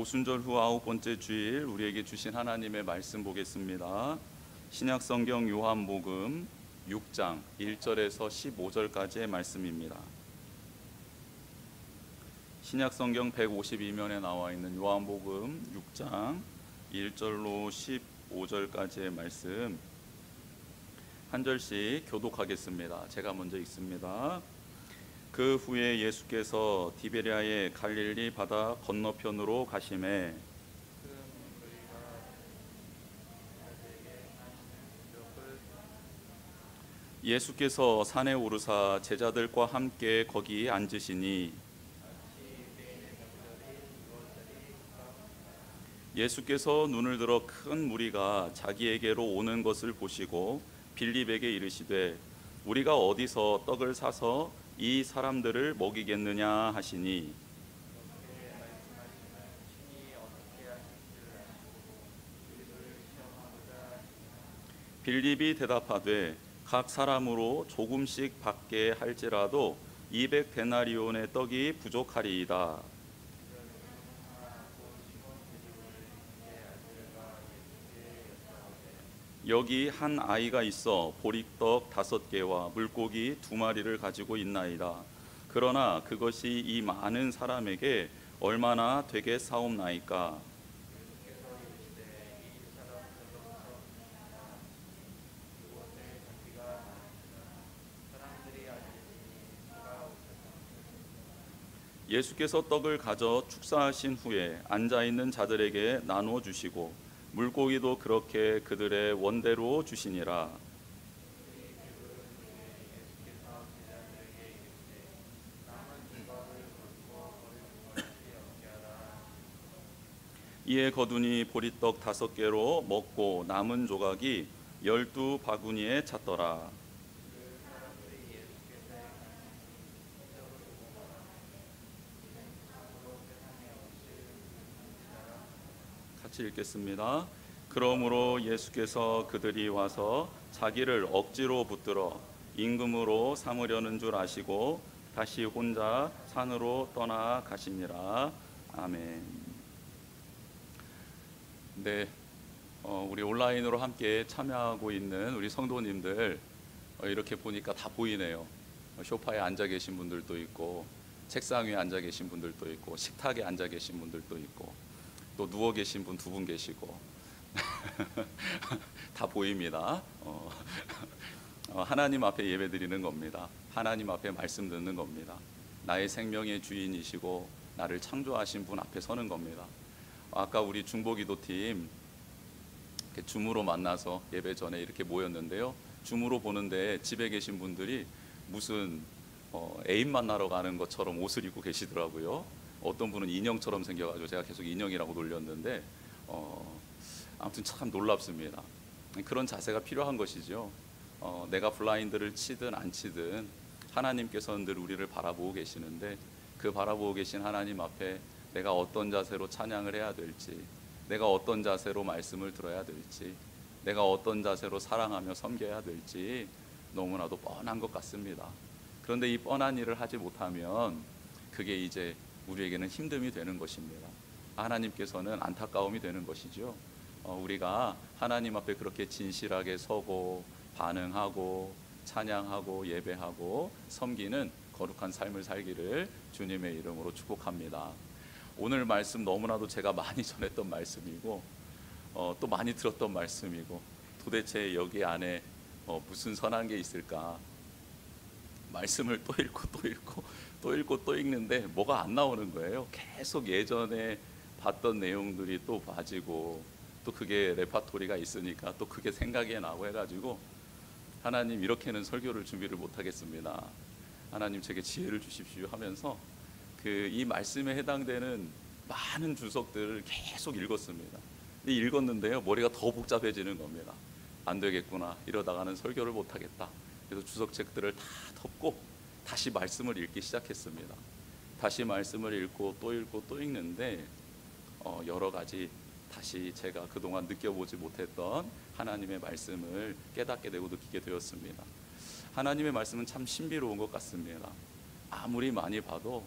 오순절 후 9번째 주일 우리에게 주신 하나님의 말씀 보겠습니다. 신약성경 요한복음 6장 1절에서 15절까지의 말씀입니다. 신약성경 152면에 나와 있는 요한복음 6장 1절로 15절까지의 말씀 한 절씩 교독하겠습니다. 제가 먼저 읽습니다. 그 후에 예수께서 디베랴의 갈릴리 바다 건너편으로 가시매 예수께서 산에 오르사 제자들과 함께 거기 앉으시니 예수께서 눈을 들어 큰 무리가 자기에게로 오는 것을 보시고 빌립에게 이르시되 우리가 어디서 떡을 사서 이 사람들을 먹이겠느냐 하시니 빌립이 대답하되 각 사람으로 조금씩 받게 할지라도 200데나리온의 떡이 부족하리이다. 여기 한 아이가 있어 보리떡 5개와 물고기 2마리를 가지고 있나이다. 그러나 그것이 이 많은 사람에게 얼마나 되겠사옵나이까. 예수께서 떡을 가져 축사하신 후에 앉아있는 자들에게 나누어 주시고 물고기도 그렇게 그들의 원대로 주시니라. 이에 거두니 보리떡 5개로 먹고 남은 조각이 12바구니에 찼더라. 같이 읽겠습니다. 그러므로 예수께서 그들이 와서 자기를 억지로 붙들어 임금으로 삼으려는 줄 아시고 다시 혼자 산으로 떠나 가시니라. 아멘. 네, 우리 온라인으로 함께 참여하고 있는 우리 성도님들 이렇게 보니까 다 보이네요. 소파에 앉아 계신 분들도 있고 책상 위에 앉아 계신 분들도 있고 식탁에 앉아 계신 분들도 있고 또 누워 계신 분 2분 계시고 다 보입니다. 하나님 앞에 예배 드리는 겁니다. 하나님 앞에 말씀 듣는 겁니다. 나의 생명의 주인이시고 나를 창조하신 분 앞에 서는 겁니다. 아까 우리 중보기도팀 줌으로 만나서 예배 전에 이렇게 모였는데요. 줌으로 보는데 집에 계신 분들이 무슨 애인 만나러 가는 것처럼 옷을 입고 계시더라고요. 어떤 분은 인형처럼 생겨가지고 제가 계속 인형이라고 놀렸는데 아무튼 참 놀랍습니다. 그런 자세가 필요한 것이죠. 내가 블라인드를 치든 안 치든 하나님께서는 늘 우리를 바라보고 계시는데 그 바라보고 계신 하나님 앞에 내가 어떤 자세로 찬양을 해야 될지, 내가 어떤 자세로 말씀을 들어야 될지, 내가 어떤 자세로 사랑하며 섬겨야 될지 너무나도 뻔한 것 같습니다. 그런데 이 뻔한 일을 하지 못하면 그게 이제 우리에게는 힘듦이 되는 것입니다. 하나님께서는 안타까움이 되는 것이죠. 우리가 하나님 앞에 그렇게 진실하게 서고 반응하고 찬양하고 예배하고 섬기는 거룩한 삶을 살기를 주님의 이름으로 축복합니다. 오늘 말씀 너무나도 제가 많이 전했던 말씀이고 또 많이 들었던 말씀이고 도대체 여기 안에 무슨 선한 게 있을까? 말씀을 또 읽고 또 읽고 또 읽고 또 읽는데 뭐가 안 나오는 거예요. 계속 예전에 봤던 내용들이 또 빠지고 또 그게 레파토리가 있으니까 또 그게 생각이 나고 해가지고 하나님 이렇게는 설교를 준비를 못하겠습니다. 하나님 제게 지혜를 주십시오 하면서 이 말씀에 해당되는 많은 주석들을 계속 읽었습니다. 읽었는데요 머리가 더 복잡해지는 겁니다. 안 되겠구나, 이러다가는 설교를 못하겠다. 그래서 주석책들을 다 덮고 다시 말씀을 읽기 시작했습니다. 다시 말씀을 읽고 또 읽는데 여러 가지 다시 제가 그동안 느껴보지 못했던 하나님의 말씀을 깨닫게 되고 느끼게 되었습니다. 하나님의 말씀은 참 신비로운 것 같습니다. 아무리 많이 봐도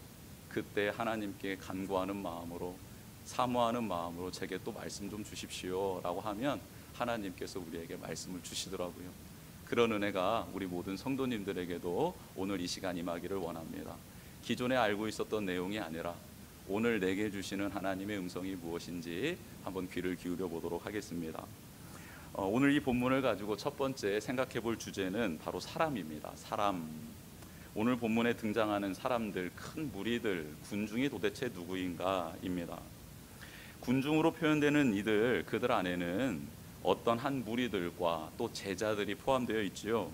그때 하나님께 간구하는 마음으로 사모하는 마음으로 제게 또 말씀 좀 주십시오 라고 하면 하나님께서 우리에게 말씀을 주시더라고요. 그런 은혜가 우리 모든 성도님들에게도 오늘 이 시간 임하기를 원합니다. 기존에 알고 있었던 내용이 아니라 오늘 내게 주시는 하나님의 음성이 무엇인지 한번 귀를 기울여 보도록 하겠습니다. 오늘 이 본문을 가지고 첫 번째 생각해 볼 주제는 바로 사람입니다. 사람. 오늘 본문에 등장하는 사람들, 큰 무리들, 군중이 도대체 누구인가입니다. 군중으로 표현되는 이들, 그들 안에는 어떤 한 무리들과 또 제자들이 포함되어 있지요.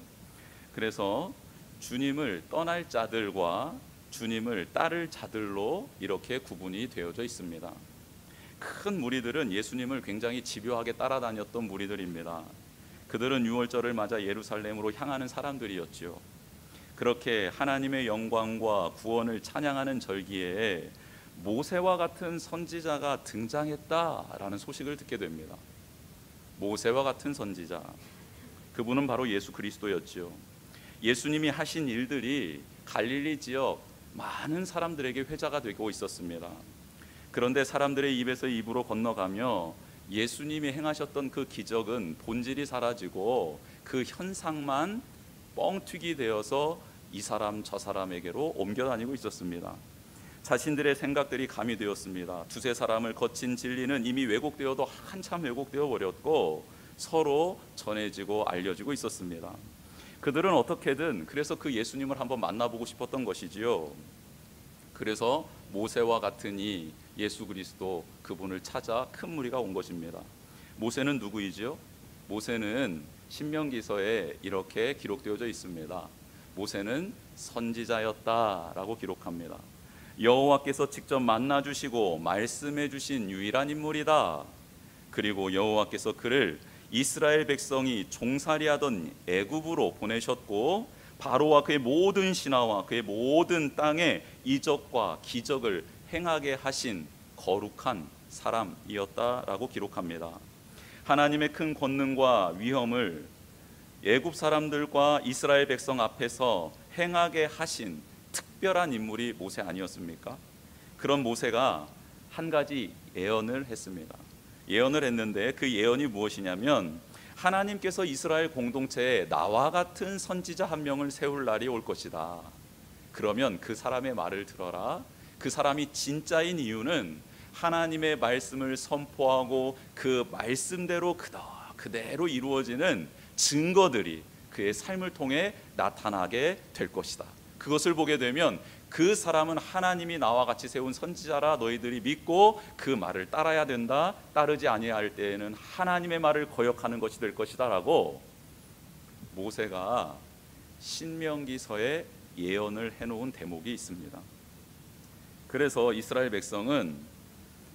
그래서 주님을 떠날 자들과 주님을 따를 자들로 이렇게 구분이 되어져 있습니다. 큰 무리들은 예수님을 굉장히 집요하게 따라다녔던 무리들입니다. 그들은 유월절을 맞아 예루살렘으로 향하는 사람들이었지요. 그렇게 하나님의 영광과 구원을 찬양하는 절기에 모세와 같은 선지자가 등장했다라는 소식을 듣게 됩니다. 모세와 같은 선지자, 그분은 바로 예수 그리스도였지요. 예수님이 하신 일들이 갈릴리 지역 많은 사람들에게 회자가 되고 있었습니다. 그런데 사람들의 입에서 입으로 건너가며 예수님이 행하셨던 그 기적은 본질이 사라지고 그 현상만 뻥튀기 되어서 이 사람 저 사람에게로 옮겨다니고 있었습니다. 자신들의 생각들이 가미되었습니다. 두세 사람을 거친 진리는 이미 왜곡되어도 한참 왜곡되어 버렸고 서로 전해지고 알려지고 있었습니다. 그들은 어떻게든 그래서 그 예수님을 한번 만나보고 싶었던 것이지요. 그래서 모세와 같은 이 예수 그리스도, 그분을 찾아 큰 무리가 온 것입니다. 모세는 누구이지요? 모세는 신명기서에 이렇게 기록되어져 있습니다. 모세는 선지자였다라고 기록합니다. 여호와께서 직접 만나 주시고 말씀해 주신 유일한 인물이다. 그리고 여호와께서 그를 이스라엘 백성이 종살이하던 애굽으로 보내셨고 바로와 그의 모든 신하와 그의 모든 땅에 이적과 기적을 행하게 하신 거룩한 사람이었다라고 기록합니다. 하나님의 큰 권능과 위엄을 애굽 사람들과 이스라엘 백성 앞에서 행하게 하신 특별한 인물이 모세 아니었습니까? 그런 모세가 한 가지 예언을 했습니다. 예언을 했는데 그 예언이 무엇이냐면 하나님께서 이스라엘 공동체에 나와 같은 선지자 한 명을 세울 날이 올 것이다. 그러면 그 사람의 말을 들어라. 그 사람이 진짜인 이유는 하나님의 말씀을 선포하고 그 말씀대로 그대로 이루어지는 증거들이 그의 삶을 통해 나타나게 될 것이다. 그것을 보게 되면 그 사람은 하나님이 나와 같이 세운 선지자라 너희들이 믿고 그 말을 따라야 된다. 따르지 아니할 때에는 하나님의 말을 거역하는 것이 될 것이다 라고 모세가 신명기서에 예언을 해놓은 대목이 있습니다. 그래서 이스라엘 백성은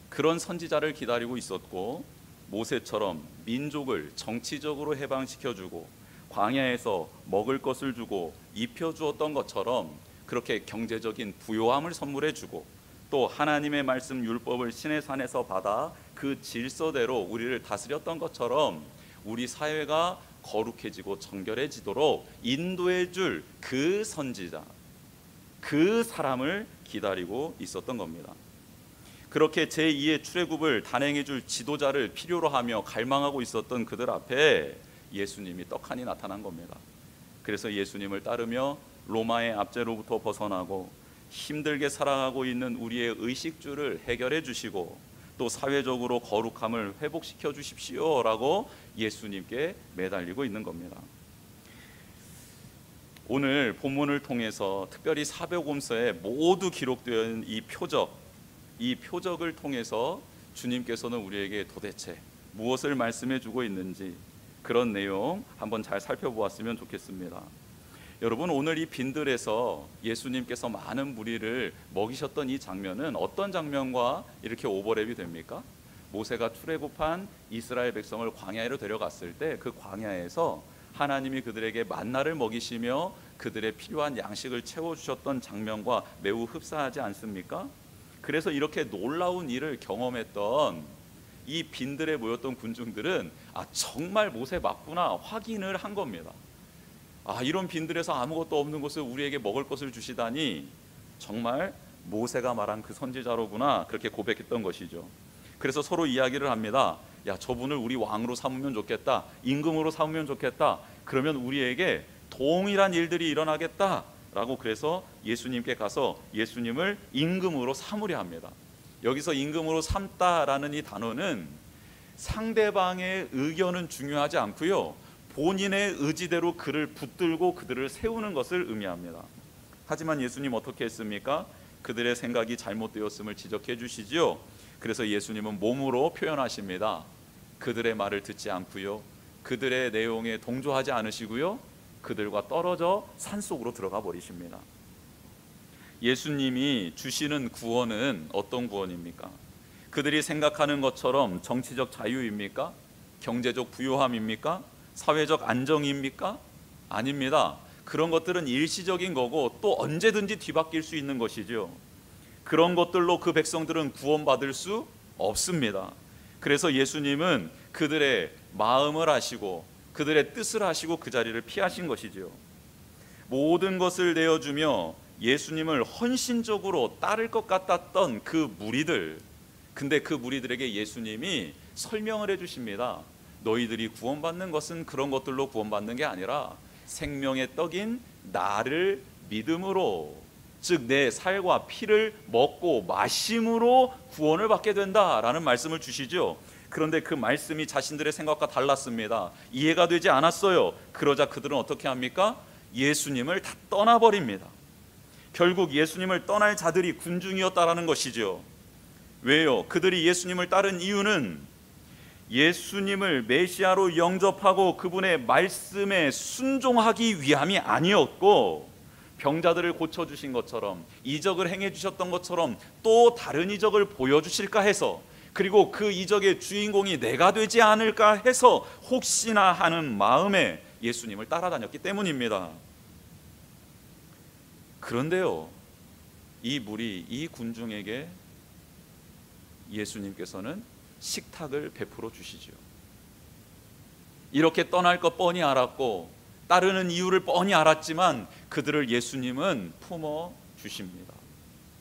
그런 선지자를 기다리고 있었고 모세처럼 민족을 정치적으로 해방시켜주고 광야에서 먹을 것을 주고 입혀주었던 것처럼 그렇게 경제적인 부요함을 선물해주고 또 하나님의 말씀 율법을 신의 산에서 받아 그 질서대로 우리를 다스렸던 것처럼 우리 사회가 거룩해지고 정결해지도록 인도해줄 그 선지자, 그 사람을 기다리고 있었던 겁니다. 그렇게 제2의 출애굽을 단행해줄 지도자를 필요로 하며 갈망하고 있었던 그들 앞에 예수님이 떡하니 나타난 겁니다. 그래서 예수님을 따르며 로마의 압제로부터 벗어나고 힘들게 살아가고 있는 우리의 의식주를 해결해 주시고 또 사회적으로 거룩함을 회복시켜 주십시오 라고 예수님께 매달리고 있는 겁니다. 오늘 본문을 통해서 특별히 사복음서에 모두 기록되어 있는 이 표적을 통해서 주님께서는 우리에게 도대체 무엇을 말씀해 주고 있는지 그런 내용 한번 잘 살펴보았으면 좋겠습니다. 여러분, 오늘 이 빈들에서 예수님께서 많은 무리를 먹이셨던 이 장면은 어떤 장면과 이렇게 오버랩이 됩니까? 모세가 출애굽한 이스라엘 백성을 광야로 데려갔을 때 그 광야에서 하나님이 그들에게 만나를 먹이시며 그들의 필요한 양식을 채워주셨던 장면과 매우 흡사하지 않습니까? 그래서 이렇게 놀라운 일을 경험했던 이 빈들에 모였던 군중들은 정말 모세 맞구나 확인을 한 겁니다. 이런 빈들에서 아무것도 없는 곳에 우리에게 먹을 것을 주시다니 정말 모세가 말한 그 선지자로구나 그렇게 고백했던 것이죠. 그래서 서로 이야기를 합니다. 야, 저분을 우리 왕으로 삼으면 좋겠다, 임금으로 삼으면 좋겠다, 그러면 우리에게 동일한 일들이 일어나겠다 라고, 그래서 예수님께 가서 예수님을 임금으로 삼으려 합니다. 여기서 임금으로 삼다라는 이 단어는 상대방의 의견은 중요하지 않고요, 본인의 의지대로 그를 붙들고 그들을 세우는 것을 의미합니다. 하지만 예수님 어떻게 했습니까? 그들의 생각이 잘못되었음을 지적해 주시지요. 그래서 예수님은 몸으로 표현하십니다. 그들의 말을 듣지 않고요, 그들의 내용에 동조하지 않으시고요, 그들과 떨어져 산속으로 들어가 버리십니다. 예수님이 주시는 구원은 어떤 구원입니까? 그들이 생각하는 것처럼 정치적 자유입니까? 경제적 부유함입니까? 사회적 안정입니까? 아닙니다. 그런 것들은 일시적인 거고 또 언제든지 뒤바뀔 수 있는 것이죠. 그런 것들로 그 백성들은 구원받을 수 없습니다. 그래서 예수님은 그들의 마음을 아시고 그들의 뜻을 아시고 그 자리를 피하신 것이지요. 모든 것을 내어주며 예수님을 헌신적으로 따를 것 같았던 그 무리들, 근데 그 무리들에게 예수님이 설명을 해주십니다. 너희들이 구원받는 것은 그런 것들로 구원받는 게 아니라 생명의 떡인 나를 믿음으로, 즉 내 살과 피를 먹고 마심으로 구원을 받게 된다라는 말씀을 주시죠. 그런데 그 말씀이 자신들의 생각과 달랐습니다. 이해가 되지 않았어요. 그러자 그들은 어떻게 합니까? 예수님을 다 떠나버립니다. 결국 예수님을 떠날 자들이 군중이었다라는 것이죠. 왜요? 그들이 예수님을 따른 이유는 예수님을 메시아로 영접하고 그분의 말씀에 순종하기 위함이 아니었고, 병자들을 고쳐주신 것처럼, 이적을 행해주셨던 것처럼 또 다른 이적을 보여주실까 해서, 그리고 그 이적의 주인공이 내가 되지 않을까 해서 혹시나 하는 마음에 예수님을 따라다녔기 때문입니다. 그런데요, 이 무리, 이 군중에게 예수님께서는 식탁을 베풀어 주시죠. 이렇게 떠날 것 뻔히 알았고 따르는 이유를 뻔히 알았지만 그들을 예수님은 품어 주십니다.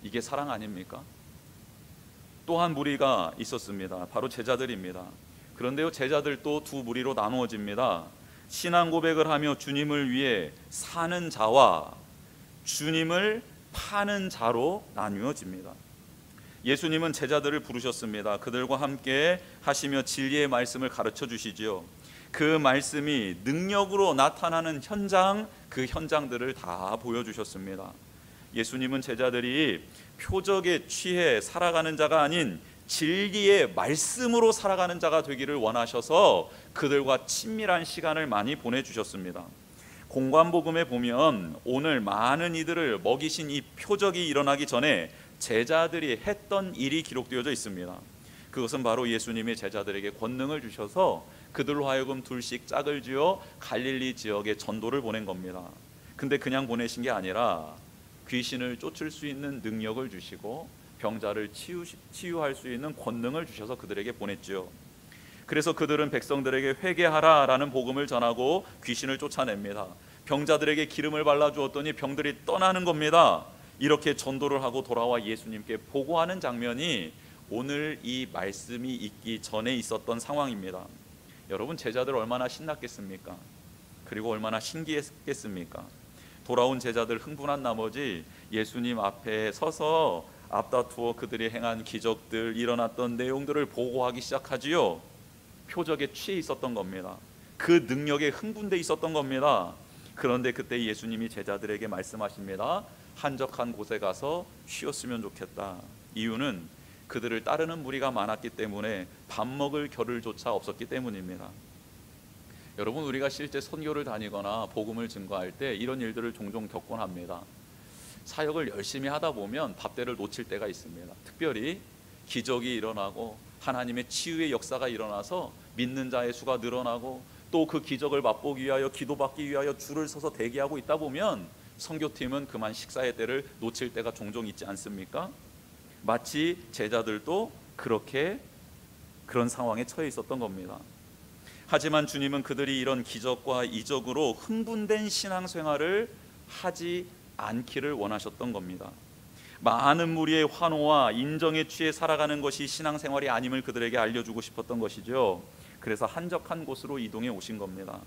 이게 사랑 아닙니까? 또 한 무리가 있었습니다. 바로 제자들입니다. 그런데요, 제자들도 두 무리로 나누어집니다. 신앙 고백을 하며 주님을 위해 사는 자와 주님을 파는 자로 나누어집니다. 예수님은 제자들을 부르셨습니다. 그들과 함께 하시며 진리의 말씀을 가르쳐 주시지요. 그 말씀이 능력으로 나타나는 현장, 그 현장들을 다 보여주셨습니다. 예수님은 제자들이 표적에 취해 살아가는 자가 아닌 진리의 말씀으로 살아가는 자가 되기를 원하셔서 그들과 친밀한 시간을 많이 보내주셨습니다. 공관복음에 보면 오늘 많은 이들을 먹이신 이 표적이 일어나기 전에 제자들이 했던 일이 기록되어져 있습니다. 그것은 바로 예수님이 제자들에게 권능을 주셔서 그들로 하여금 둘씩 짝을 지어 갈릴리 지역에 전도를 보낸 겁니다. 근데 그냥 보내신 게 아니라 귀신을 쫓을 수 있는 능력을 주시고 병자를 치유할 수 있는 권능을 주셔서 그들에게 보냈죠. 그래서 그들은 백성들에게 회개하라라는 복음을 전하고 귀신을 쫓아냅니다. 병자들에게 기름을 발라주었더니 병들이 떠나는 겁니다. 이렇게 전도를 하고 돌아와 예수님께 보고하는 장면이 오늘 이 말씀이 있기 전에 있었던 상황입니다. 여러분, 제자들 얼마나 신났겠습니까? 그리고 얼마나 신기했겠습니까? 돌아온 제자들 흥분한 나머지 예수님 앞에 서서 앞다투어 그들이 행한 기적들, 일어났던 내용들을 보고하기 시작하지요. 표적에 취해 있었던 겁니다. 그 능력에 흥분돼 있었던 겁니다. 그런데 그때 예수님이 제자들에게 말씀하십니다. 한적한 곳에 가서 쉬었으면 좋겠다. 이유는 그들을 따르는 무리가 많았기 때문에 밥 먹을 겨를조차 없었기 때문입니다. 여러분, 우리가 실제 선교를 다니거나 복음을 증거할 때 이런 일들을 종종 겪곤 합니다. 사역을 열심히 하다 보면 밥때를 놓칠 때가 있습니다. 특별히 기적이 일어나고 하나님의 치유의 역사가 일어나서 믿는 자의 수가 늘어나고 또 그 기적을 맛보기 위하여 기도받기 위하여 줄을 서서 대기하고 있다 보면 선교팀은 그만 식사의 때를 놓칠 때가 종종 있지 않습니까? 마치 제자들도 그런 상황에 처해 있었던 겁니다. 하지만 주님은 그들이 이런 기적과 이적으로 흥분된 신앙생활을 하지 않기를 원하셨던 겁니다. 많은 무리의 환호와 인정에 취해 살아가는 것이 신앙생활이 아님을 그들에게 알려주고 싶었던 것이죠. 그래서 한적한 곳으로 이동해 오신 겁니다.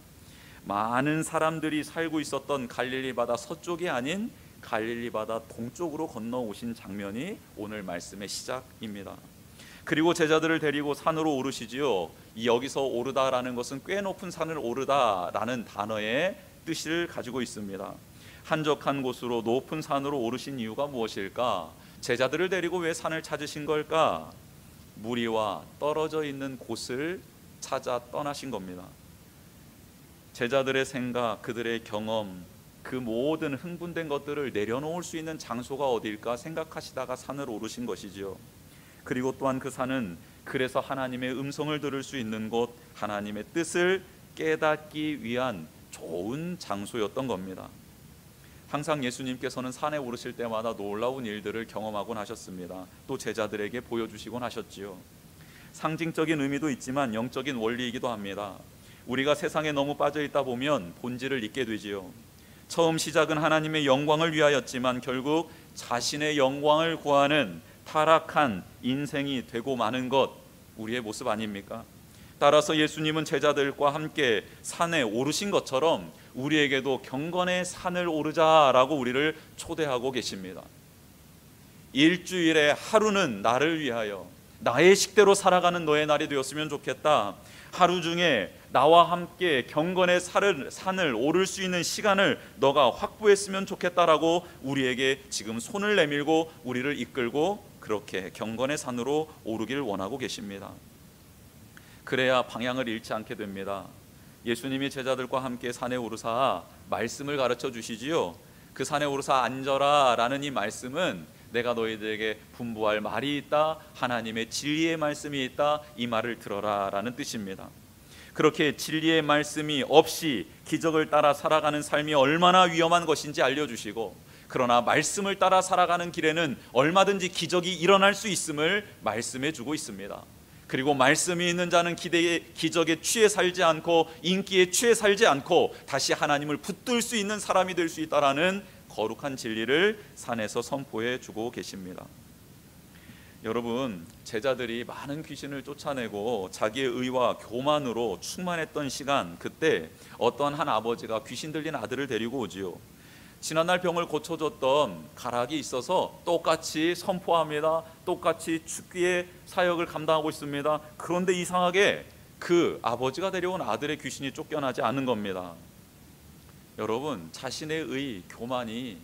많은 사람들이 살고 있었던 갈릴리 바다 서쪽이 아닌 갈릴리 바다 동쪽으로 건너오신 장면이 오늘 말씀의 시작입니다. 그리고 제자들을 데리고 산으로 오르시지요. 여기서 오르다라는 것은 꽤 높은 산을 오르다라는 단어의 뜻을 가지고 있습니다. 한적한 곳으로 높은 산으로 오르신 이유가 무엇일까? 제자들을 데리고 왜 산을 찾으신 걸까? 무리와 떨어져 있는 곳을 찾아 떠나신 겁니다. 제자들의 생각, 그들의 경험, 그 모든 흥분된 것들을 내려놓을 수 있는 장소가 어디일까 생각하시다가 산을 오르신 것이지요. 그리고 또한 그 산은 그래서 하나님의 음성을 들을 수 있는 곳, 하나님의 뜻을 깨닫기 위한 좋은 장소였던 겁니다. 항상 예수님께서는 산에 오르실 때마다 놀라운 일들을 경험하곤 하셨습니다. 또 제자들에게 보여주시곤 하셨지요. 상징적인 의미도 있지만 영적인 원리이기도 합니다. 우리가 세상에 너무 빠져 있다 보면 본질을 잊게 되지요. 처음 시작은 하나님의 영광을 위하였지만 결국 자신의 영광을 구하는 타락한 인생이 되고 마는 것, 우리의 모습 아닙니까? 따라서 예수님은 제자들과 함께 산에 오르신 것처럼 우리에게도 경건의 산을 오르자라고 우리를 초대하고 계십니다. 일주일에 하루는 나를 위하여 나의 식대로 살아가는 너의 날이 되었으면 좋겠다. 하루 중에 나와 함께 경건의 산을 오를 수 있는 시간을 너가 확보했으면 좋겠다라고 우리에게 지금 손을 내밀고 우리를 이끌고 그렇게 경건의 산으로 오르길 원하고 계십니다. 그래야 방향을 잃지 않게 됩니다. 예수님이 제자들과 함께 산에 오르사 말씀을 가르쳐 주시지요. 그 산에 오르사 앉아라 라는 이 말씀은 내가 너희들에게 분부할 말이 있다, 하나님의 진리의 말씀이 있다, 이 말을 들어라 라는 뜻입니다. 그렇게 진리의 말씀이 없이 기적을 따라 살아가는 삶이 얼마나 위험한 것인지 알려주시고, 그러나 말씀을 따라 살아가는 길에는 얼마든지 기적이 일어날 수 있음을 말씀해 주고 있습니다. 그리고 말씀이 있는 자는 기적에 취해 살지 않고 인기에 취해 살지 않고 다시 하나님을 붙들 수 있는 사람이 될 수 있다라는 거룩한 진리를 산에서 선포해 주고 계십니다. 여러분, 제자들이 많은 귀신을 쫓아내고 자기의 의와 교만으로 충만했던 시간, 그때 어떤 한 아버지가 귀신 들린 아들을 데리고 오지요. 지난날 병을 고쳐줬던 가락이 있어서 똑같이 선포합니다. 똑같이 축기의 사역을 감당하고 있습니다. 그런데 이상하게 그 아버지가 데려온 아들의 귀신이 쫓겨나지 않은 겁니다. 여러분, 자신의 의, 교만이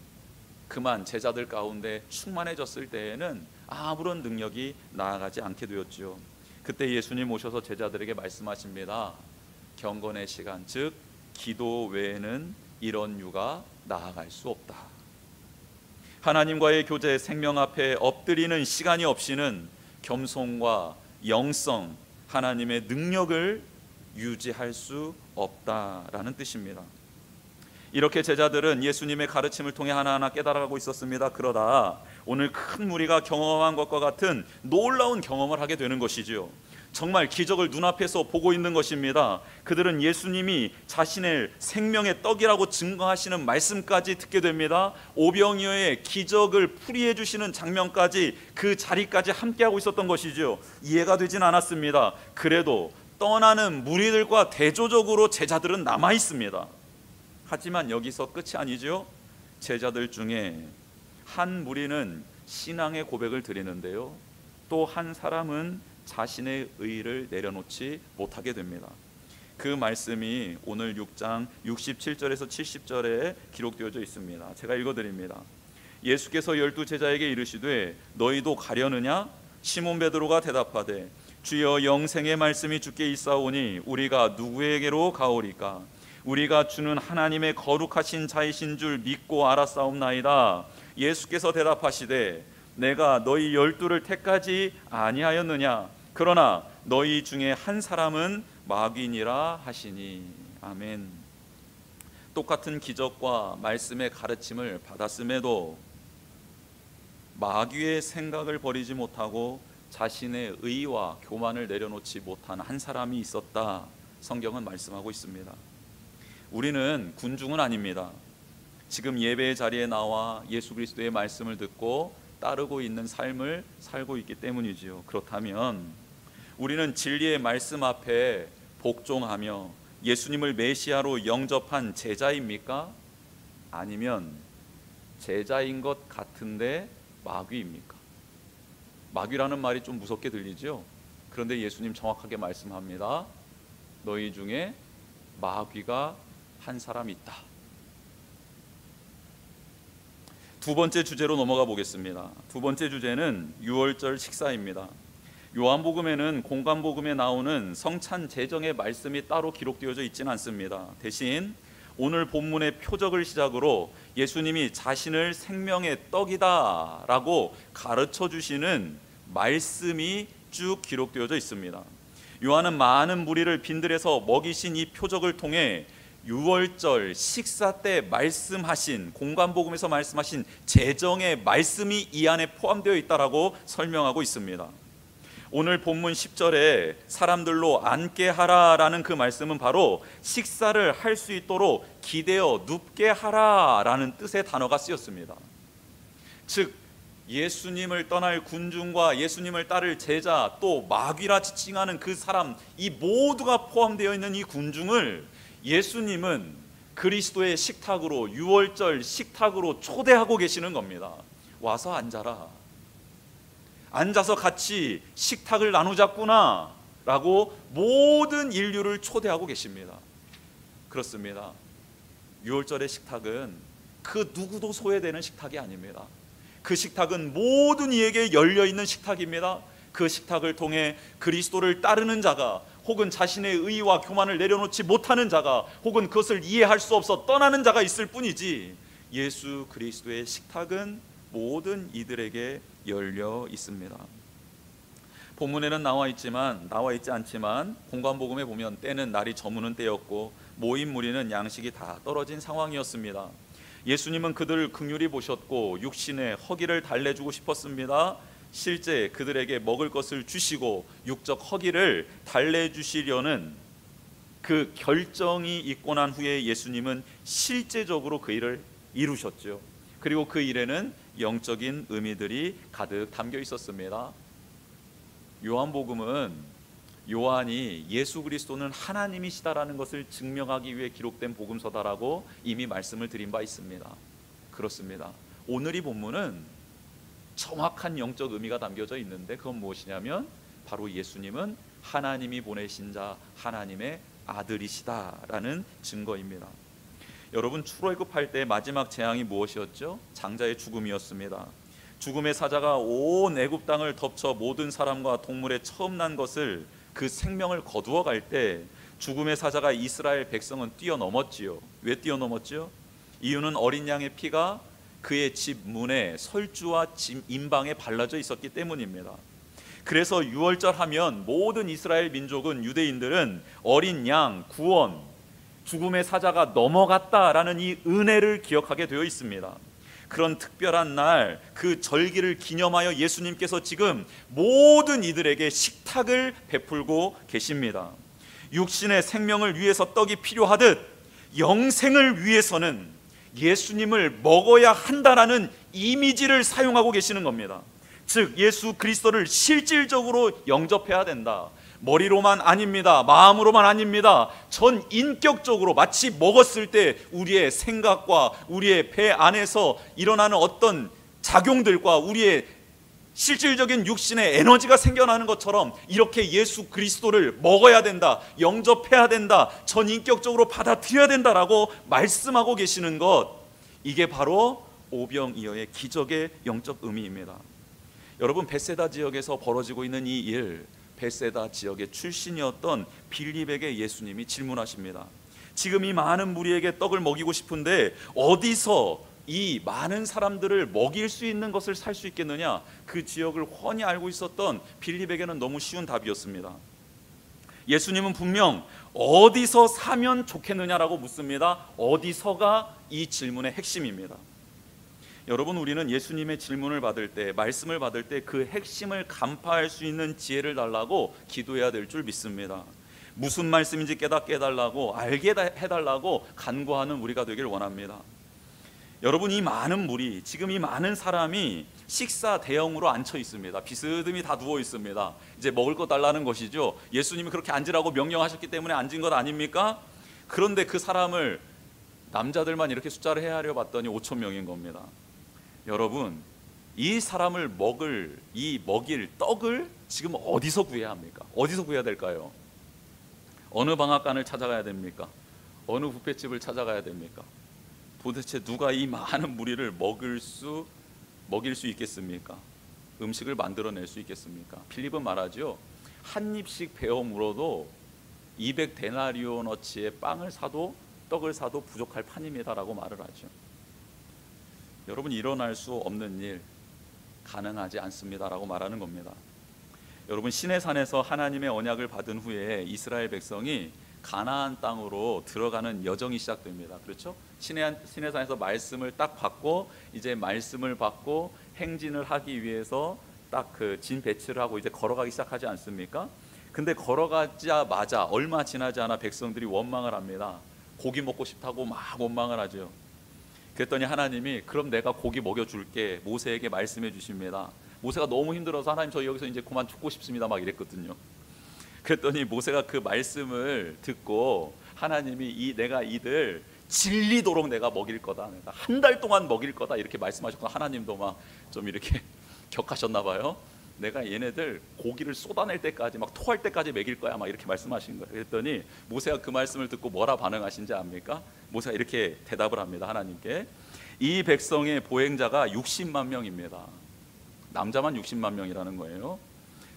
그만 제자들 가운데 충만해졌을 때에는 아무런 능력이 나아가지 않게 되었죠. 그때 예수님 오셔서 제자들에게 말씀하십니다. 경건의 시간, 즉 기도 외에는 이런 유가 나아갈 수 없다. 하나님과의 교제, 생명 앞에 엎드리는 시간이 없이는 겸손과 영성, 하나님의 능력을 유지할 수 없다라는 뜻입니다. 이렇게 제자들은 예수님의 가르침을 통해 하나하나 깨달아가고 있었습니다. 그러다 오늘 큰 무리가 경험한 것과 같은 놀라운 경험을 하게 되는 것이지요. 정말 기적을 눈앞에서 보고 있는 것입니다. 그들은 예수님이 자신의 생명의 떡이라고 증거하시는 말씀까지 듣게 됩니다. 오병이어의 기적을 풀이해 주시는 장면까지, 그 자리까지 함께하고 있었던 것이죠. 이해가 되진 않았습니다. 그래도 떠나는 무리들과 대조적으로 제자들은 남아 있습니다. 하지만 여기서 끝이 아니죠. 제자들 중에 한 무리는 신앙의 고백을 드리는데요, 또 한 사람은 자신의 의를 내려놓지 못하게 됩니다. 그 말씀이 오늘 6장 67절에서 70절에 기록되어져 있습니다. 제가 읽어드립니다. 예수께서 12 제자에게 이르시되 너희도 가려느냐? 시몬 베드로가 대답하되 주여, 영생의 말씀이 주께 있사오니 우리가 누구에게로 가오리까? 우리가 주는 하나님의 거룩하신 자이신 줄 믿고 알았사옵나이다. 예수께서 대답하시되 내가 너희 12를 택하지 아니하였느냐? 그러나 너희 중에 한 사람은 마귀니라 하시니. 아멘. 똑같은 기적과 말씀의 가르침을 받았음에도 마귀의 생각을 버리지 못하고 자신의 의와 교만을 내려놓지 못한 한 사람이 있었다, 성경은 말씀하고 있습니다. 우리는 군중은 아닙니다. 지금 예배의 자리에 나와 예수 그리스도의 말씀을 듣고 따르고 있는 삶을 살고 있기 때문이지요. 그렇다면 우리는 진리의 말씀 앞에 복종하며 예수님을 메시아로 영접한 제자입니까? 아니면 제자인 것 같은데 마귀입니까? 마귀라는 말이 좀 무섭게 들리죠? 그런데 예수님 정확하게 말씀합니다. 너희 중에 마귀가 한 사람 있다. 두 번째 주제로 넘어가 보겠습니다. 두 번째 주제는 유월절 식사입니다. 요한복음에는 공관복음에 나오는 성찬 제정의 말씀이 따로 기록되어져 있지는 않습니다. 대신 오늘 본문의 표적을 시작으로 예수님이 자신을 생명의 떡이다 라고 가르쳐 주시는 말씀이 쭉 기록되어져 있습니다. 요한은 많은 무리를 빈들에서 먹이신 이 표적을 통해 유월절 식사 때 말씀하신, 공관복음에서 말씀하신 제정의 말씀이 이 안에 포함되어 있다라고 설명하고 있습니다. 오늘 본문 10절에 사람들로 앉게 하라라는 그 말씀은 바로 식사를 할 수 있도록 기대어 눕게 하라라는 뜻의 단어가 쓰였습니다. 즉 예수님을 떠날 군중과 예수님을 따를 제자, 또 마귀라 지칭하는 그 사람, 이 모두가 포함되어 있는 이 군중을 예수님은 그리스도의 식탁으로, 유월절 식탁으로 초대하고 계시는 겁니다. 와서 앉아라, 앉아서 같이 식탁을 나누자꾸나 라고 모든 인류를 초대하고 계십니다. 그렇습니다. 유월절의 식탁은 그 누구도 소외되는 식탁이 아닙니다. 그 식탁은 모든 이에게 열려있는 식탁입니다. 그 식탁을 통해 그리스도를 따르는 자가, 혹은 자신의 의와 교만을 내려놓지 못하는 자가, 혹은 그것을 이해할 수 없어 떠나는 자가 있을 뿐이지, 예수 그리스도의 식탁은 모든 이들에게 열려 있습니다. 본문에는 나와 있지 않지만 공관복음에 보면 때는 날이 저무는 때였고 모인 무리는 양식이 다 떨어진 상황이었습니다. 예수님은 그들을 긍휼히 보셨고 육신의 허기를 달래주고 싶었습니다. 실제 그들에게 먹을 것을 주시고 육적 허기를 달래주시려는 그 결정이 있고 난 후에 예수님은 실제적으로 그 일을 이루셨죠. 그리고 그 일에는 영적인 의미들이 가득 담겨 있었습니다. 요한복음은 요한이 예수 그리스도는 하나님이시다라는 것을 증명하기 위해 기록된 복음서다라고 이미 말씀을 드린 바 있습니다. 그렇습니다. 오늘 이 본문은 정확한 영적 의미가 담겨져 있는데 그건 무엇이냐면 바로 예수님은 하나님이 보내신 자, 하나님의 아들이시다라는 증거입니다. 여러분, 출애굽할 때 마지막 재앙이 무엇이었죠? 장자의 죽음이었습니다. 죽음의 사자가 온 애굽 땅을 덮쳐 모든 사람과 동물에 처음 난 것을, 그 생명을 거두어 갈 때 죽음의 사자가 이스라엘 백성은 뛰어넘었지요. 왜 뛰어넘었지요? 이유는 어린 양의 피가 그의 집 문에 설주와 집 임방에 발라져 있었기 때문입니다. 그래서 유월절 하면 모든 이스라엘 민족은, 유대인들은 어린 양, 구원, 죽음의 사자가 넘어갔다라는 이 은혜를 기억하게 되어 있습니다. 그런 특별한 날, 그 절기를 기념하여 예수님께서 지금 모든 이들에게 식탁을 베풀고 계십니다. 육신의 생명을 위해서 떡이 필요하듯 영생을 위해서는 예수님을 먹어야 한다라는 이미지를 사용하고 계시는 겁니다. 즉 예수 그리스도를 실질적으로 영접해야 된다. 머리로만 아닙니다. 마음으로만 아닙니다. 전 인격적으로 마치 먹었을 때 우리의 생각과 우리의 배 안에서 일어나는 어떤 작용들과 우리의 실질적인 육신의 에너지가 생겨나는 것처럼 이렇게 예수 그리스도를 먹어야 된다, 영접해야 된다, 전 인격적으로 받아들여야 된다라고 말씀하고 계시는 것, 이게 바로 오병이어의 기적의 영적 의미입니다. 여러분, 벳세다 지역에서 벌어지고 있는 이 일, 벳세다 지역의 출신이었던 빌립에게 예수님이 질문하십니다. 지금 이 많은 무리에게 떡을 먹이고 싶은데 어디서 이 많은 사람들을 먹일 수 있는 것을 살 수 있겠느냐? 그 지역을 훤히 알고 있었던 빌립에게는 너무 쉬운 답이었습니다. 예수님은 분명 어디서 사면 좋겠느냐라고 묻습니다. 어디서가 이 질문의 핵심입니다. 여러분, 우리는 예수님의 질문을 받을 때, 말씀을 받을 때 그 핵심을 간파할 수 있는 지혜를 달라고 기도해야 될 줄 믿습니다. 무슨 말씀인지 깨닫게 해달라고, 알게 해달라고 간구하는 우리가 되길 원합니다. 여러분, 이 많은 무리, 지금 이 많은 사람이 식사 대형으로 앉혀 있습니다. 비스듬히 다 누워 있습니다. 이제 먹을 거 달라는 것이죠. 예수님이 그렇게 앉으라고 명령하셨기 때문에 앉은 것 아닙니까? 그런데 그 사람을, 남자들만 이렇게 숫자를 헤아려 봤더니 5천 명인 겁니다. 여러분, 이 사람을 먹일 떡을 지금 어디서 구해야 합니까? 어디서 구해야 될까요? 어느 방앗간을 찾아가야 됩니까? 어느 뷔페집을 찾아가야 됩니까? 도대체 누가 이 많은 무리를 먹일 수 있겠습니까? 음식을 만들어낼 수 있겠습니까? 필립은 말하죠. 한 입씩 베어 물어도 200데나리오너치의 떡을 사도 부족할 판입니다라고 말을 하죠. 여러분, 일어날 수 없는 일, 가능하지 않습니다라고 말하는 겁니다. 여러분, 시내산에서 하나님의 언약을 받은 후에 이스라엘 백성이 가나안 땅으로 들어가는 여정이 시작됩니다. 그렇죠? 시내산에서 말씀을 딱 받고, 이제 말씀을 받고 행진을 하기 위해서 딱 그 진 배치를 하고 이제 걸어가기 시작하지 않습니까? 근데 걸어가자마자 얼마 지나지 않아 백성들이 원망을 합니다. 고기 먹고 싶다고 막 원망을 하죠. 그랬더니 하나님이, 그럼 내가 고기 먹여줄게, 모세에게 말씀해 주십니다. 모세가 너무 힘들어서, 하나님 저 여기서 이제 그만 죽고 싶습니다 막 이랬거든요. 그랬더니 모세가 그 말씀을 듣고 하나님이 내가 이들 질리도록 내가 먹일 거다, 내가 한 달 동안 먹일 거다 이렇게 말씀하셨고, 하나님도 막 좀 이렇게 격하셨나 봐요. 내가 얘네들 고기를 쏟아낼 때까지, 막 토할 때까지 먹일 거야 막 이렇게 말씀하신 거예요. 그랬더니 모세가 그 말씀을 듣고 뭐라 반응하신지 압니까? 모세가 이렇게 대답을 합니다. 하나님께, 이 백성의 보행자가 60만 명입니다. 남자만 60만 명이라는 거예요.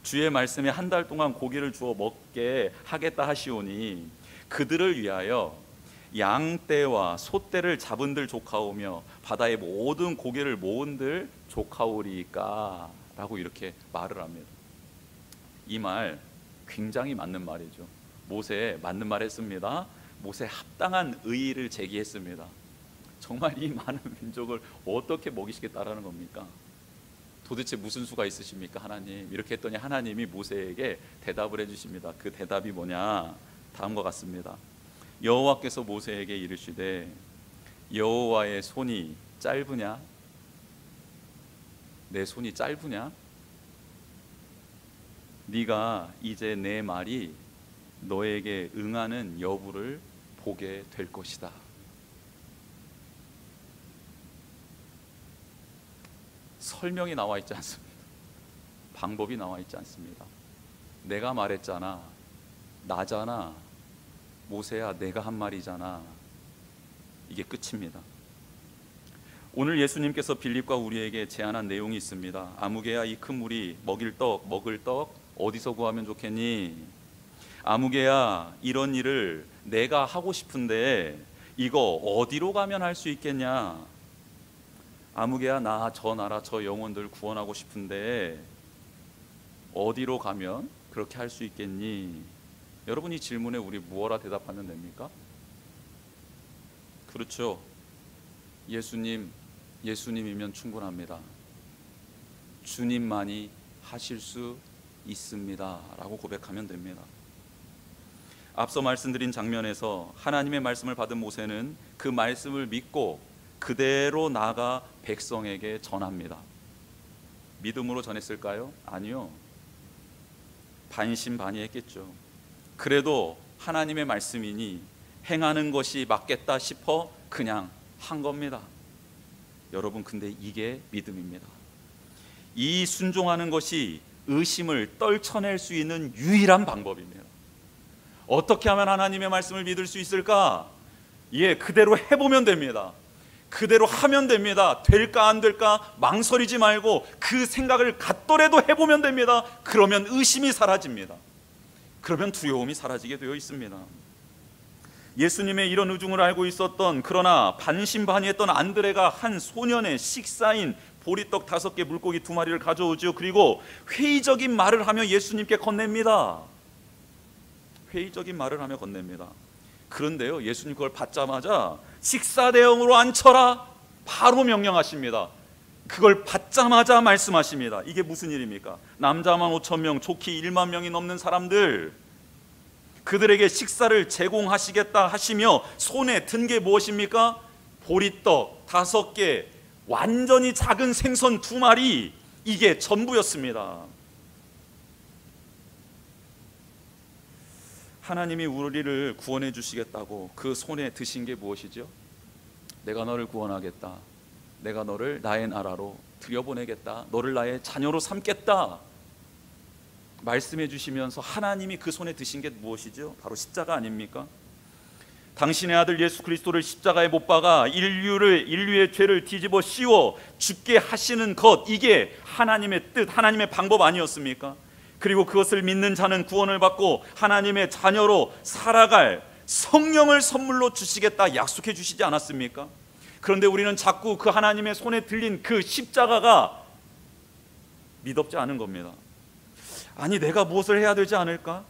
주의 말씀에 한 달 동안 고기를 주어 먹게 하겠다 하시오니 그들을 위하여 양떼와 소떼를 잡은들 조카오며 바다의 모든 고기를 모은들 조카오리까 라고 이렇게 말을 합니다. 이 말 굉장히 맞는 말이죠. 모세 맞는 말 했습니다. 모세 합당한 의의를 제기했습니다. 정말 이 많은 민족을 어떻게 먹이시겠다라는 겁니까? 도대체 무슨 수가 있으십니까 하나님? 이렇게 했더니 하나님이 모세에게 대답을 해주십니다. 그 대답이 뭐냐? 다음과 같습니다. 여호와께서 모세에게 이르시되 여호와의 손이 짧으냐? 내 손이 짧으냐? 네가 이제 내 말이 너에게 응하는 여부를 보게 될 것이다. 설명이 나와 있지 않습니다. 방법이 나와 있지 않습니다. 내가 말했잖아, 나잖아, 모세야 내가 한 말이잖아. 이게 끝입니다. 오늘 예수님께서 빌립과 우리에게 제안한 내용이 있습니다. 아무개야, 이 큰 무리 먹을 떡 어디서 구하면 좋겠니? 아무개야, 이런 일을 내가 하고 싶은데 이거 어디로 가면 할 수 있겠냐? 아무개야, 나 저 나라 저 영혼들 구원하고 싶은데 어디로 가면 그렇게 할 수 있겠니? 여러분, 이 질문에 우리 무엇라 대답하면 됩니까? 그렇죠. 예수님이면 충분합니다. 주님만이 하실 수 있습니다 라고 고백하면 됩니다. 앞서 말씀드린 장면에서 하나님의 말씀을 받은 모세는 그 말씀을 믿고 그대로 나가 백성에게 전합니다. 믿음으로 전했을까요? 아니요. 반신반의했겠죠. 그래도 하나님의 말씀이니 행하는 것이 맞겠다 싶어 그냥 한 겁니다. 여러분, 근데 이게 믿음입니다. 이 순종하는 것이 의심을 떨쳐낼 수 있는 유일한 방법입니다. 어떻게 하면 하나님의 말씀을 믿을 수 있을까? 그대로 해보면 됩니다. 그대로 하면 됩니다. 될까 안 될까 망설이지 말고 그 생각을 갖더라도 해보면 됩니다. 그러면 의심이 사라집니다. 그러면 두려움이 사라지게 되어 있습니다. 예수님의 이런 의중을 알고 있었던, 그러나 반신반의했던 안드레가 한 소년의 식사인 보리떡 5개, 물고기 2마리를 가져오죠. 그리고 회의적인 말을 하며 예수님께 건넵니다. 회의적인 말을 하며 건넵니다. 그런데요, 예수님 그걸 받자마자 식사 대용으로 앉혀라 바로 명령하십니다. 그걸 받자마자 말씀하십니다. 이게 무슨 일입니까? 남자만 5,000명, 좋기 1만 명이 넘는 사람들, 그들에게 식사를 제공하시겠다 하시며 손에 든 게 무엇입니까? 보리떡 5개, 완전히 작은 생선 2마리, 이게 전부였습니다. 하나님이 우리를 구원해 주시겠다고 그 손에 드신 게 무엇이죠? 내가 너를 구원하겠다, 내가 너를 나의 나라로 들여보내겠다, 너를 나의 자녀로 삼겠다 말씀해 주시면서 하나님이 그 손에 드신 게 무엇이죠? 바로 십자가 아닙니까? 당신의 아들 예수 그리스도를 십자가에 못 박아 인류의 죄를 뒤집어 씌워 죽게 하시는 것, 이게 하나님의 뜻, 하나님의 방법 아니었습니까? 그리고 그것을 믿는 자는 구원을 받고 하나님의 자녀로 살아갈 성령을 선물로 주시겠다 약속해 주시지 않았습니까? 그런데 우리는 자꾸 그 하나님의 손에 들린 그 십자가가 미덥지 않은 겁니다. 아니, 내가 무엇을 해야 되지 않을까?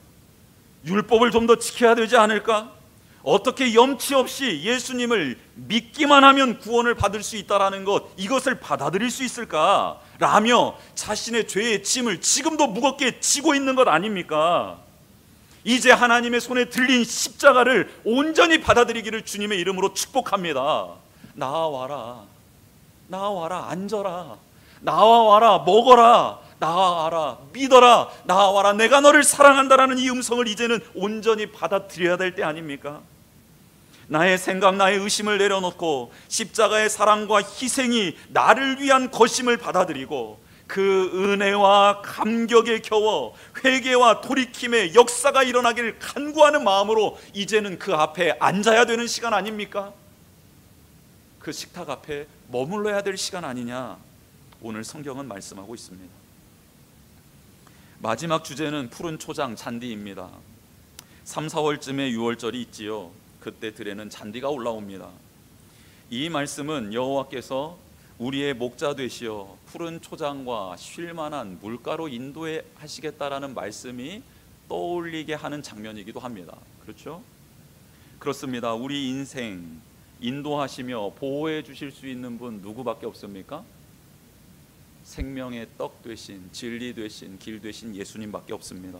율법을 좀 더 지켜야 되지 않을까? 어떻게 염치 없이 예수님을 믿기만 하면 구원을 받을 수 있다라는 것, 이것을 받아들일 수 있을까? 라며 자신의 죄의 짐을 지금도 무겁게 지고 있는 것 아닙니까? 이제 하나님의 손에 들린 십자가를 온전히 받아들이기를 주님의 이름으로 축복합니다. 나와라, 나와라, 앉아라, 나와라, 먹어라, 나와라, 믿어라, 나와라, 내가 너를 사랑한다라는 이 음성을 이제는 온전히 받아들여야 될 때 아닙니까? 나의 생각, 나의 의심을 내려놓고 십자가의 사랑과 희생이 나를 위한 것임을 받아들이고 그 은혜와 감격에 겨워 회개와 돌이킴의 역사가 일어나기를 간구하는 마음으로 이제는 그 앞에 앉아야 되는 시간 아닙니까? 그 식탁 앞에 머물러야 될 시간 아니냐, 오늘 성경은 말씀하고 있습니다. 마지막 주제는 푸른 초장 잔디입니다. 3, 4월쯤에 6월절이 있지요. 그때 들에는 잔디가 올라옵니다. 이 말씀은 여호와께서 우리의 목자 되시어 푸른 초장과 쉴만한 물가로 인도하시겠다라는 말씀이 떠올리게 하는 장면이기도 합니다. 그렇죠? 그렇습니다. 우리 인생 인도하시며 보호해 주실 수 있는 분 누구밖에 없습니까? 생명의 떡 되신, 진리 되신, 길 되신 예수님밖에 없습니다.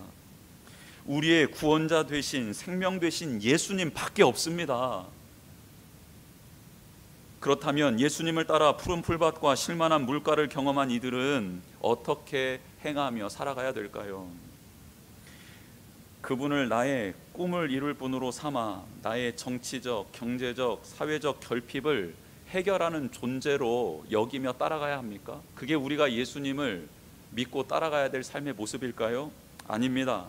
우리의 구원자 되신, 생명 되신 예수님밖에 없습니다. 그렇다면 예수님을 따라 푸른 풀밭과 쉴만한 물가를 경험한 이들은 어떻게 행하며 살아가야 될까요? 그분을 나의 꿈을 이룰 분으로 삼아 나의 정치적, 경제적, 사회적 결핍을 해결하는 존재로 여기며 따라가야 합니까? 그게 우리가 예수님을 믿고 따라가야 될 삶의 모습일까요? 아닙니다.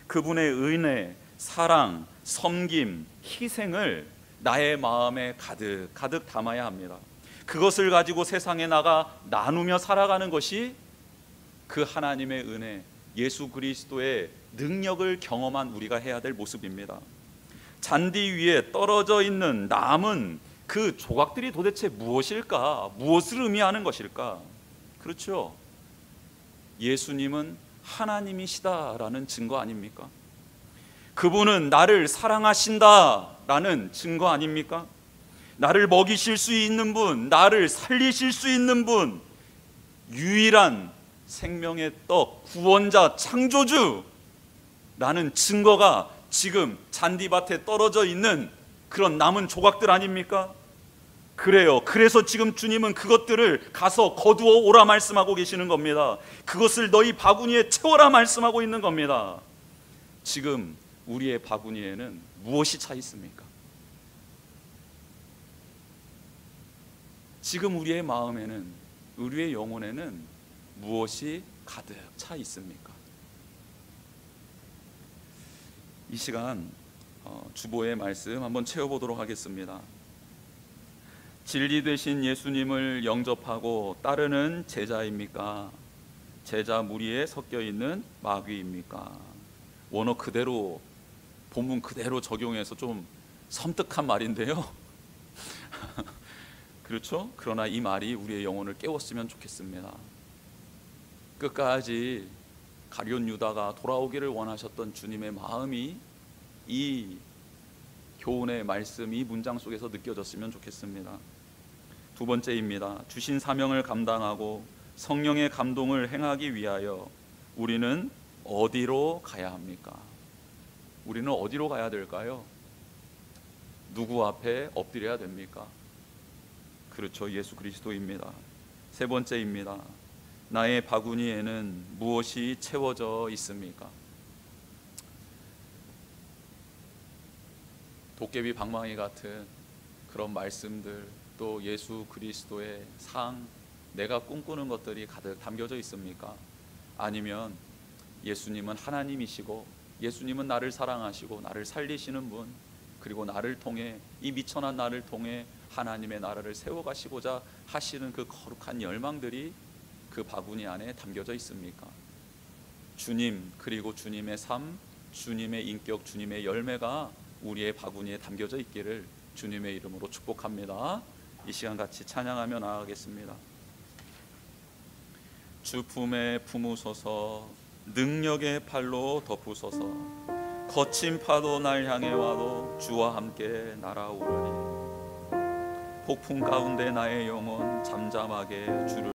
그분의 은혜, 사랑, 섬김, 희생을 나의 마음에 가득 담아야 합니다. 그것을 가지고 세상에 나가 나누며 살아가는 것이 그 하나님의 은혜, 예수 그리스도의 능력을 경험한 우리가 해야 될 모습입니다. 잔디 위에 떨어져 있는 남은 그 조각들이 도대체 무엇일까? 무엇을 의미하는 것일까? 그렇죠? 예수님은 하나님이시다라는 증거 아닙니까? 그분은 나를 사랑하신다라는 증거 아닙니까? 나를 먹이실 수 있는 분, 나를 살리실 수 있는 분, 유일한 생명의 떡, 구원자, 창조주라는 증거가 지금 잔디밭에 떨어져 있는 그런 남은 조각들 아닙니까? 그래요. 그래서 지금 주님은 그것들을 가서 거두어 오라 말씀하고 계시는 겁니다. 그것을 너희 바구니에 채워라 말씀하고 있는 겁니다. 지금 우리의 바구니에는 무엇이 차 있습니까? 지금 우리의 마음에는, 우리의 영혼에는 무엇이 가득 차 있습니까? 이 시간 주보의 말씀 한번 채워보도록 하겠습니다. 진리 되신 예수님을 영접하고 따르는 제자입니까? 제자 무리에 섞여 있는 마귀입니까? 원어 그대로, 본문 그대로 적용해서 좀 섬뜩한 말인데요. 그렇죠? 그러나 이 말이 우리의 영혼을 깨웠으면 좋겠습니다. 끝까지 가룟 유다가 돌아오기를 원하셨던 주님의 마음이 이 교훈의 말씀, 이 문장 속에서 느껴졌으면 좋겠습니다. 두 번째입니다. 주신 사명을 감당하고 성령의 감동을 행하기 위하여 우리는 어디로 가야 합니까? 우리는 어디로 가야 될까요? 누구 앞에 엎드려야 됩니까? 그렇죠. 예수 그리스도입니다. 세 번째입니다. 나의 바구니에는 무엇이 채워져 있습니까? 도깨비 방망이 같은 그런 말씀들, 또 예수 그리스도의 상, 내가 꿈꾸는 것들이 가득 담겨져 있습니까? 아니면 예수님은 하나님이시고 예수님은 나를 사랑하시고 나를 살리시는 분, 그리고 나를 통해, 이 미천한 나를 통해 하나님의 나라를 세워가시고자 하시는 그 거룩한 열망들이 그 바구니 안에 담겨져 있습니까? 주님, 그리고 주님의 삶, 주님의 인격, 주님의 열매가 우리의 바구니에 담겨져 있기를 주님의 이름으로 축복합니다. 이 시간 같이 찬양하며 나아가겠습니다. 주 품에 품으소서, 능력의 팔로 덮으소서. 거친 파도 날 향해 와도 주와 함께 날아오르니 폭풍 가운데 나의 영혼 잠잠하게 주를